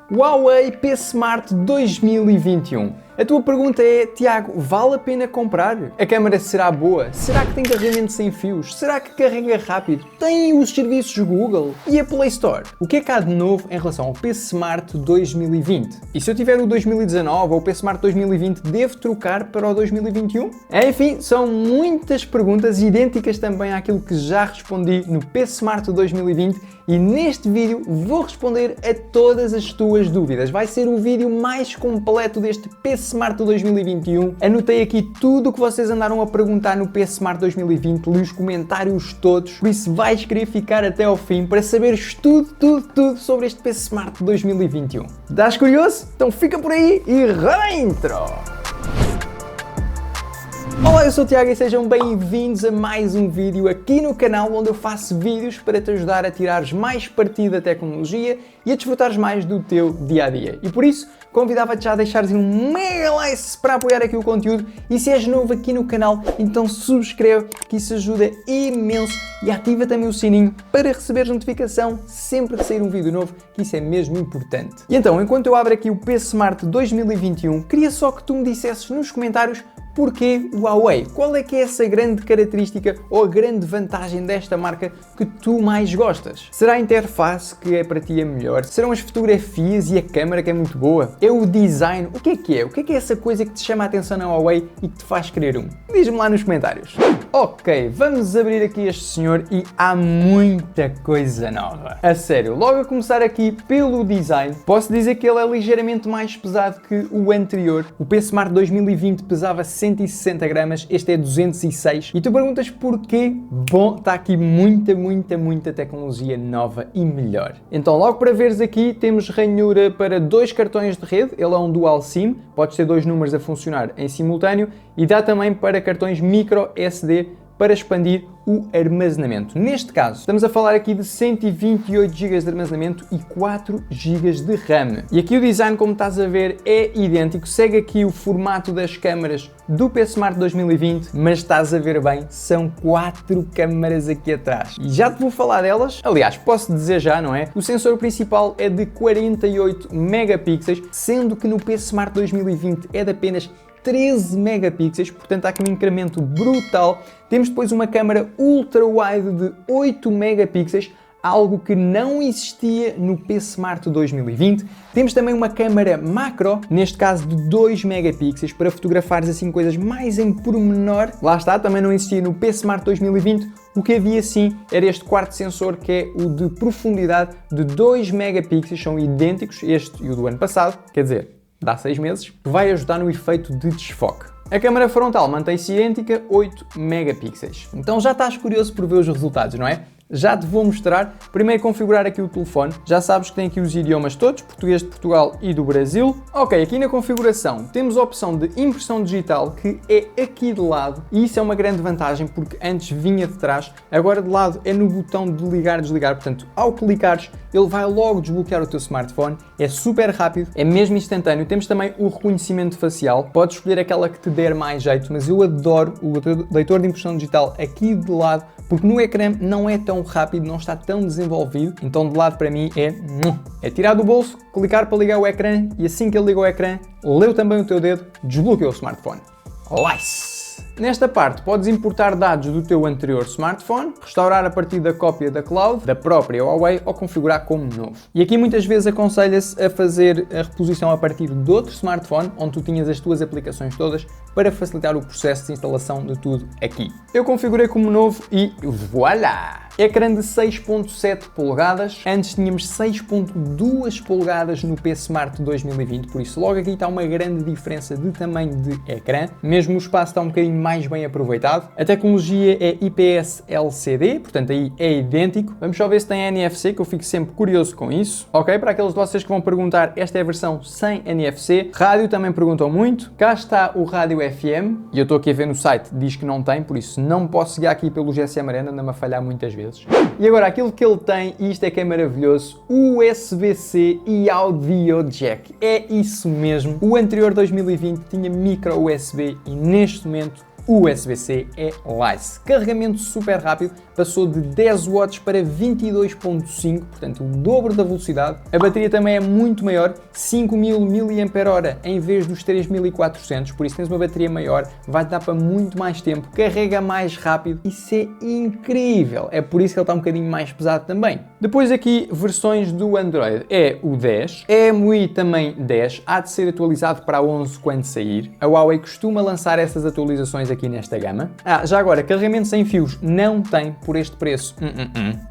Huawei P Smart 2021. A tua pergunta é, Tiago, vale a pena comprar? A câmera será boa? Será que tem carregamento sem fios? Será que carrega rápido? Tem os serviços Google? E a Play Store? O que é que há de novo em relação ao P Smart 2020? E se eu tiver o 2019 ou o P Smart 2020, devo trocar para o 2021? Enfim, são muitas perguntas idênticas também àquilo que já respondi no P Smart 2020 e neste vídeo vou responder a todas as tuas dúvidas. Vai ser o vídeo mais completo deste P Smart 2021. Anotei aqui tudo o que vocês andaram a perguntar no P Smart 2020, li os comentários todos, por isso vais querer ficar até ao fim para saberes tudo sobre este P Smart 2021. Estás curioso? Então fica por aí e dentro! Olá, eu sou o Tiago e sejam bem-vindos a mais um vídeo aqui no canal onde eu faço vídeos para te ajudar a tirares mais partido da tecnologia e a desfrutares mais do teu dia-a-dia. E por isso, convidava-te já a deixares um mega like para apoiar aqui o conteúdo e se és novo aqui no canal, então subscreve que isso ajuda imenso e ativa também o sininho para receberes notificação sempre que sair um vídeo novo, que isso é mesmo importante. E então, enquanto eu abro aqui o P Smart 2021, queria só que tu me dissesses nos comentários porquê o Huawei? Qual é que é essa grande característica ou a grande vantagem desta marca que tu mais gostas? Será a interface que é para ti a melhor? Serão as fotografias e a câmera que é muito boa? É o design? O que é que é? O que é essa coisa que te chama a atenção na Huawei e que te faz querer um? Diz-me lá nos comentários. Ok, vamos abrir aqui este senhor e há muita coisa nova. A sério, logo a começar aqui pelo design, posso dizer que ele é ligeiramente mais pesado que o anterior. O P Smart 2020 pesava 160 gramas, este é 206. E tu perguntas porquê? Bom, está aqui muita tecnologia nova e melhor. Então, logo para veres aqui, temos ranhura para 2 cartões de rede, ele é um dual SIM, podes ter 2 números a funcionar em simultâneo e dá também para cartões micro SD para expandir o armazenamento. Neste caso, estamos a falar aqui de 128 GB de armazenamento e 4 GB de RAM. E aqui o design, como estás a ver, é idêntico, segue aqui o formato das câmaras do P Smart 2020, mas estás a ver bem, são 4 câmaras aqui atrás. E já te vou falar delas, aliás, posso dizer já, não é? O sensor principal é de 48 megapixels, sendo que no P Smart 2020 é de apenas 13 megapixels, portanto há aqui um incremento brutal. Temos depois uma câmara ultra-wide de 8 megapixels, algo que não existia no P Smart 2020. Temos também uma câmara macro, neste caso de 2 megapixels, para fotografares assim coisas mais em pormenor. Lá está, também não existia no P Smart 2020. O que havia sim era este quarto sensor, que é o de profundidade de 2 megapixels, são idênticos, este e o do ano passado, quer dizer, dá 6 meses, que vai ajudar no efeito de desfoque. A câmera frontal mantém-se idêntica, 8 megapixels. Então já estás curioso por ver os resultados, não é? Já te vou mostrar. Primeiro configurar aqui o telefone. Já sabes que tem aqui os idiomas todos, português de Portugal e do Brasil. Ok, aqui na configuração temos a opção de impressão digital, que é aqui de lado. E isso é uma grande vantagem, porque antes vinha de trás. Agora de lado é no botão de ligar e desligar. Portanto, ao clicares, ele vai logo desbloquear o teu smartphone. É super rápido, é mesmo instantâneo. Temos também o reconhecimento facial. Podes escolher aquela que te der mais jeito, mas eu adoro o leitor de impressão digital aqui de lado, porque no ecrã não é tão rápido, não está tão desenvolvido, então de lado para mim é tirar do bolso, clicar para ligar o ecrã e assim que ele liga o ecrã, leu também o teu dedo, desbloqueou o smartphone. Nice! Nesta parte podes importar dados do teu anterior smartphone, restaurar a partir da cópia da cloud, da própria Huawei ou configurar como novo. E aqui muitas vezes aconselha-se a fazer a reposição a partir de outro smartphone, onde tu tinhas as tuas aplicações todas, para facilitar o processo de instalação de tudo aqui. Eu configurei como novo e voilà! Ecrã de 6.7 polegadas, antes tínhamos 6.2 polegadas no P Smart 2020, por isso logo aqui está uma grande diferença de tamanho de ecrã, mesmo o espaço está um bocadinho mais bem aproveitado. A tecnologia é IPS LCD, portanto aí é idêntico. Vamos só ver se tem NFC, que eu fico sempre curioso com isso. Ok, para aqueles de vocês que vão perguntar, esta é a versão sem NFC. Rádio também perguntam muito. Cá está o rádio FM, e eu estou aqui a ver no site, diz que não tem, por isso não posso seguir aqui pelo GSM Arena, anda-me a falhar muitas vezes. E agora aquilo que ele tem, e isto é que é maravilhoso, USB-C e Audio Jack. É isso mesmo. O anterior 2020 tinha micro USB e neste momento USB-C é Lice. Carregamento super rápido, passou de 10 watts para 22.5, portanto o dobro da velocidade. A bateria também é muito maior, 5000 mAh em vez dos 3400, por isso tens uma bateria maior, vai-te dar para muito mais tempo, carrega mais rápido, isso é incrível. É por isso que ele está um bocadinho mais pesado também. Depois aqui, versões do Android, é o 10, a MUI também 10, há de ser atualizado para a 11 quando sair. A Huawei costuma lançar essas atualizações aqui nesta gama. Já agora, carregamento sem fios não tem por este preço.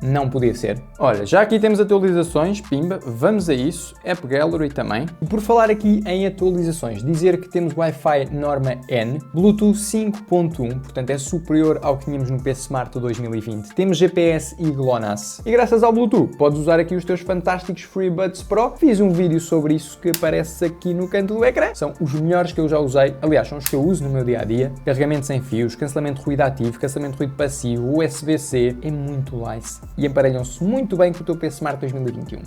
Não podia ser. Olha, já aqui temos atualizações, pimba, vamos a isso. App Gallery também. E por falar aqui em atualizações, dizer que temos Wi-Fi norma N, Bluetooth 5.1, portanto é superior ao que tínhamos no PC Smart 2020. Temos GPS e GLONASS. E graças ao Bluetooth, podes usar aqui os teus fantásticos FreeBuds Pro. Fiz um vídeo sobre isso que aparece aqui no canto do ecrã. São os melhores que eu já usei. Aliás, são os que eu uso no meu dia-a-dia. Carregamento sem fios, cancelamento de ruído ativo, cancelamento de ruído passivo, USB-C. É muito Lice. E emparelham-se muito bem com o teu PC Smart 2021.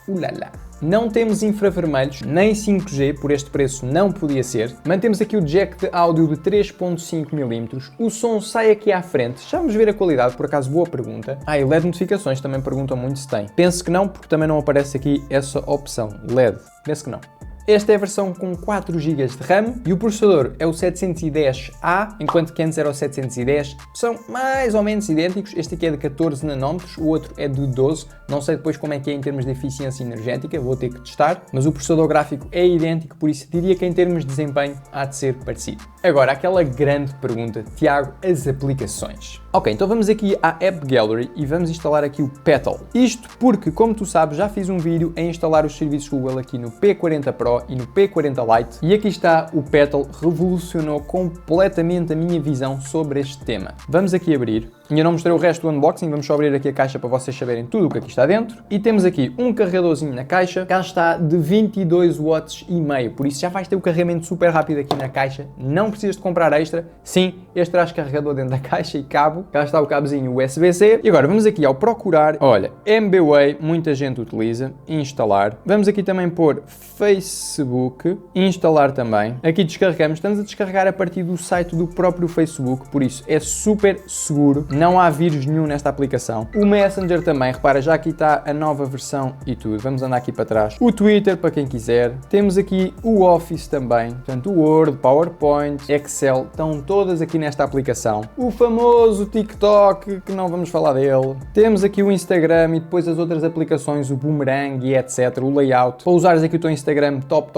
Ulala. Não temos infravermelhos, nem 5G, por este preço não podia ser. Mantemos aqui o jack de áudio de 3.5mm. O som sai aqui à frente. Já vamos ver a qualidade, por acaso boa pergunta. E LED notificações também perguntam muito se tem. Penso que não, porque também não aparece aqui essa opção, LED. Penso que não. Esta é a versão com 4 GB de RAM e o processador é o 710A, enquanto que antes era o 710. São mais ou menos idênticos. Este aqui é de 14 nanómetros, o outro é de 12. Não sei depois como é que é em termos de eficiência energética, vou ter que testar, mas o processador gráfico é idêntico, por isso diria que em termos de desempenho há de ser parecido. Agora, aquela grande pergunta, Tiago, as aplicações. Ok, então vamos aqui à App Gallery e vamos instalar aqui o Petal. Isto porque, como tu sabes, já fiz um vídeo em instalar os serviços Google aqui no P40 Pro e no P40 Lite e aqui está o Petal, revolucionou completamente a minha visão sobre este tema. Vamos aqui abrir. Ainda não mostrei o resto do unboxing, vamos só abrir aqui a caixa para vocês saberem tudo o que aqui está dentro. E temos aqui um carregadorzinho na caixa, cá está de 22 watts e meio, por isso já vais ter o carregamento super rápido aqui na caixa, não precisas de comprar extra. Sim, este traz carregador dentro da caixa e cabo, cá está o cabozinho USB-C. E agora vamos aqui ao procurar, olha, MBWay, muita gente utiliza, instalar. Vamos aqui também pôr Facebook, instalar também. Aqui descarregamos, estamos a descarregar a partir do site do próprio Facebook, por isso é super seguro. Não há vírus nenhum nesta aplicação. O Messenger também, repara, já aqui está a nova versão e tudo. Vamos andar aqui para trás. O Twitter, para quem quiser. Temos aqui o Office também. Portanto, o Word, PowerPoint, Excel, estão todas aqui nesta aplicação. O famoso TikTok, que não vamos falar dele. Temos aqui o Instagram e depois as outras aplicações, o Boomerang e etc. O Layout. Para usares aqui o teu Instagram, top.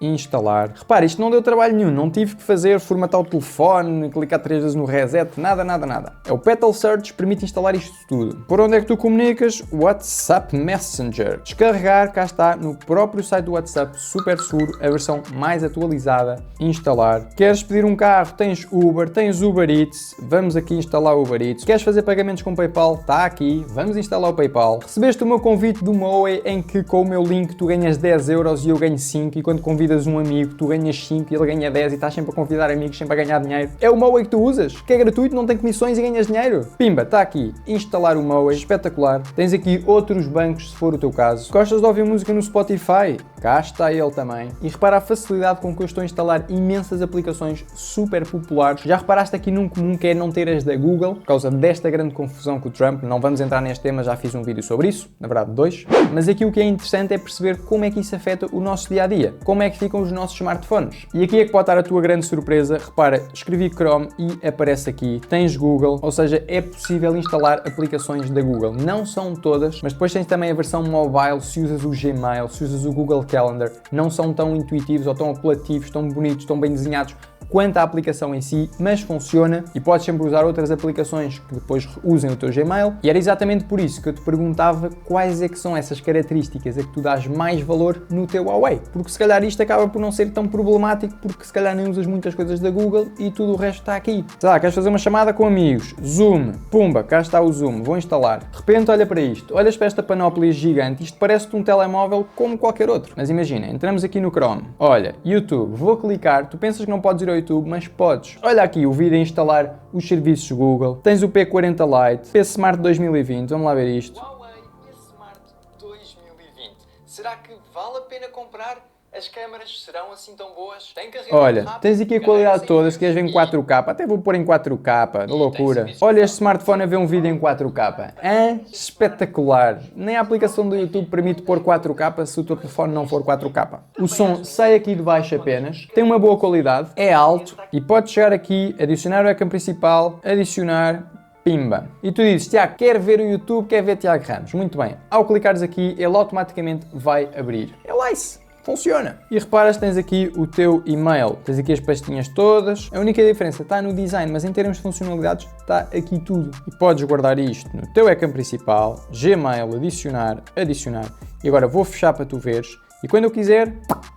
E instalar. Repara, isto não deu trabalho nenhum. Não tive que fazer, formatar o telefone, clicar 3 vezes no reset, nada. É o Petal Search, permite instalar isto tudo. Por onde é que tu comunicas? WhatsApp Messenger. Descarregar, cá está, no próprio site do WhatsApp, super seguro, a versão mais atualizada. Instalar. Queres pedir um carro? Tens Uber, tens Uber Eats. Vamos aqui instalar o Uber Eats. Queres fazer pagamentos com PayPal? Está aqui. Vamos instalar o PayPal. Recebeste o meu convite do Huawei em que com o meu link tu ganhas 10 euros e eu ganho 5 e quando convidas um amigo tu ganhas 5 e ele ganha 10 e estás sempre a convidar amigos, sempre a ganhar dinheiro. É o Huawei que tu usas, que é gratuito, não tem comissões e ganhas dinheiro. Pimba, está aqui, instalar o Huawei, espetacular. Tens aqui outros bancos se for o teu caso. Gostas de ouvir música no Spotify? Cá está ele também. E repara a facilidade com que eu estou a instalar imensas aplicações super populares. Já reparaste aqui num comum que é não ter as da Google, por causa desta grande confusão com o Trump. Não vamos entrar neste tema, já fiz um vídeo sobre isso, na verdade 2. Mas aqui o que é interessante é perceber como é que isso afeta o nosso dia-a-dia. Como é que ficam os nossos smartphones. E aqui é que pode estar a tua grande surpresa. Repara, escrevi Chrome e aparece aqui. Tens Google, ou seja, é possível instalar aplicações da Google. Não são todas, mas depois tens também a versão mobile, se usas o Gmail, se usas o Google Calendar. Não são tão intuitivos ou tão apelativos, tão bonitos, tão bem desenhados quanto à aplicação em si, mas funciona e podes sempre usar outras aplicações que depois usem o teu Gmail. E era exatamente por isso que eu te perguntava quais é que são essas características a que tu dás mais valor no teu Huawei. Porque se calhar isto acaba por não ser tão problemático, porque se calhar nem usas muitas coisas da Google e tudo o resto está aqui. Sei lá, queres fazer uma chamada com amigos, Zoom, pumba, cá está o Zoom, vou instalar. De repente olha para isto, olhas para esta panóplia gigante, isto parece-te um telemóvel como qualquer outro. Mas imagina, entramos aqui no Chrome, olha, YouTube, vou clicar, tu pensas que não podes ir ao YouTube, mas podes. Olha aqui o vídeo a instalar os serviços Google, tens o P40 Lite, P Smart 2020, vamos lá ver isto. Huawei P Smart 2020. Será que vale a pena comprar? as câmaras serão assim tão boas? Tem carregamento olha, rápido, tens aqui a qualidade toda, se queres ver em 4K, até vou pôr em 4K, loucura. Olha este smartphone a ver um vídeo em 4K. Espetacular. Nem a aplicação do YouTube permite pôr 4K se o teu telefone não for 4K. O som sai aqui de baixo apenas, tem uma boa qualidade, é alto e podes chegar aqui, adicionar o ecrã principal, adicionar... Pimba! E tu dizes, Tiago, quer ver o YouTube, quer ver Tiago Ramos. Muito bem. Ao clicares aqui, ele automaticamente vai abrir. É nice! Funciona! E reparas, tens aqui o teu e-mail. Tens aqui as pastinhas todas. A única diferença está no design, mas em termos de funcionalidades está aqui tudo. E podes guardar isto no teu ecrã principal, Gmail, adicionar. E agora vou fechar para tu veres. E quando eu quiser,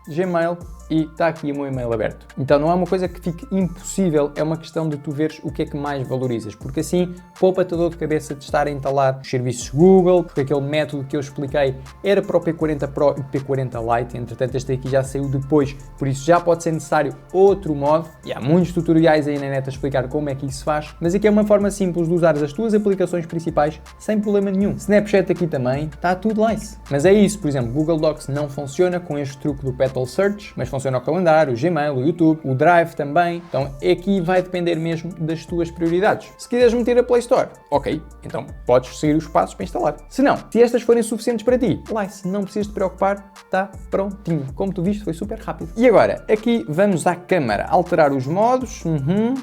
Gmail e está aqui o meu e-mail aberto. Então não é uma coisa que fique impossível, é uma questão de tu veres o que é que mais valorizas, porque assim poupa-te a dor de cabeça de estar a entalar os serviços Google, porque aquele método que eu expliquei era para o P40 Pro e P40 Lite, entretanto este aqui já saiu depois, por isso já pode ser necessário outro modo, e há muitos tutoriais aí na net a explicar como é que isso se faz, mas aqui é uma forma simples de usar as tuas aplicações principais sem problema nenhum. Snapchat aqui também, está tudo nice. Mas é isso, por exemplo, Google Docs não funciona com este truque do Petal Search, mas funciona o calendário, o Gmail, o YouTube, o Drive também. Então aqui vai depender mesmo das tuas prioridades. Se quiseres meter a Play Store, ok, então podes seguir os passos para instalar. Se não, se estas forem suficientes para ti, se não precisas te preocupar, está prontinho. Como tu viste, foi super rápido. E agora, aqui vamos à câmara, alterar os modos.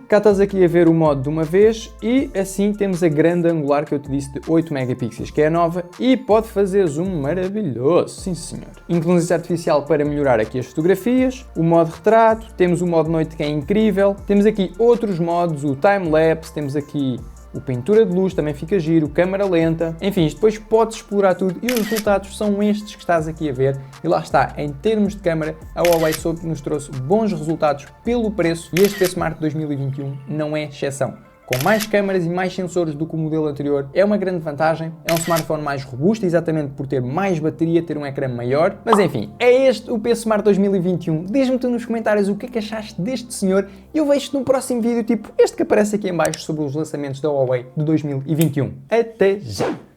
Cá estás aqui a ver o modo de uma vez e assim temos a grande angular que eu te disse de 8 megapixels, que é a nova e pode fazer zoom maravilhoso, sim senhor. Inteligência artificial para melhorar aqui as fotografias, o modo retrato, temos o modo noite que é incrível, temos aqui outros modos, o time-lapse, temos aqui o pintura de luz, também fica giro, câmara lenta, enfim, depois podes explorar tudo e os resultados são estes que estás aqui a ver e lá está, em termos de câmara, a Huawei nos trouxe bons resultados pelo preço e este P-Smart 2021 não é exceção. Com mais câmaras e mais sensores do que o modelo anterior, é uma grande vantagem, é um smartphone mais robusto, exatamente por ter mais bateria, ter um ecrã maior, mas enfim, é este o P-Smart 2021. Diz-me tu nos comentários o que é que achaste deste senhor e eu vejo-te no próximo vídeo, tipo este que aparece aqui em baixo sobre os lançamentos da Huawei de 2021. Até já!